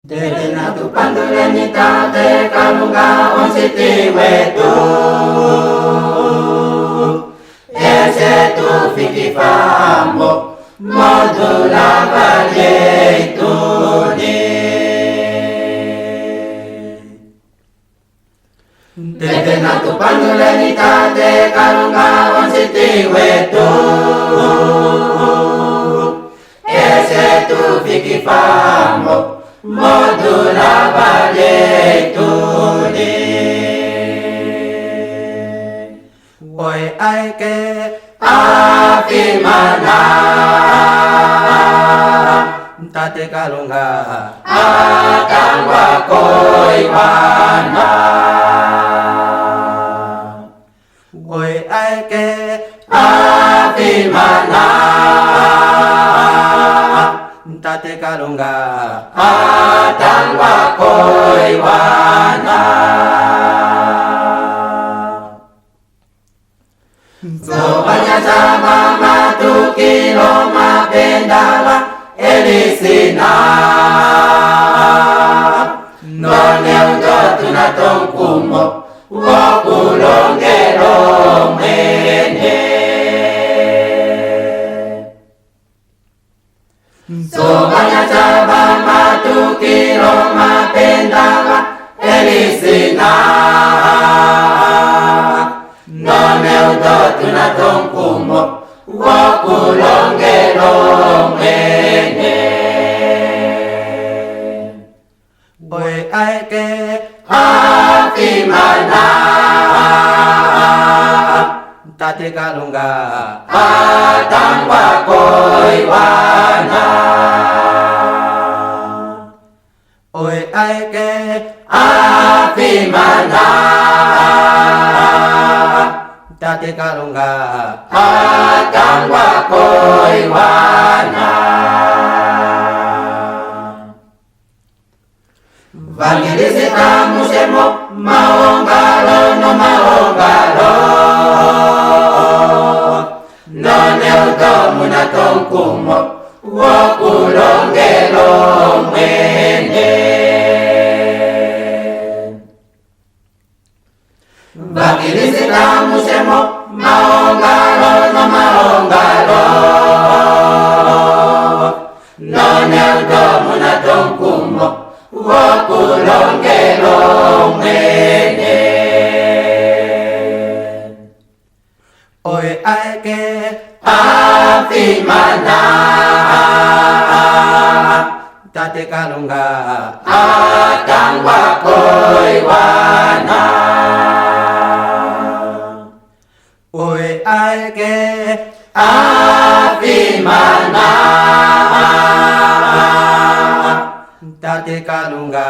Dede na tu panduleni tate kalunga on siti wetu. Ese tu fiki famo modula valie tuni. Dede na tu panduleni tate kalunga on siti wetu. Ese tu fiki famo modula valie tuni. Oi ai ke afimana tate kalunga akan wakoi wana. Oi ai ke afimana tate kalunga akan wakoi wana. Sobanya sama matuki lo mapendala elisina. None utotu na tongkumo wakulongelo mene. Sobanya sama matuki lo mapendala elisina. None utotu na tongkumo wakulongelo mene. Oi ai ke afimana tate kalunga atang wakoi wana. Oi ai ke afimana tate kalunga atang wakoi wana. Vangilisi tamu semo maongalo no maongalo. None utomu na tongkumo wakulongelo mene. Vangilisi tamu semo maongalo no maongalo. None utomu na tongkumo wakulongelo mene. Oi ai ke afimana tate kalunga atang wakoi wana. Oi ai ke afimana tate kalunga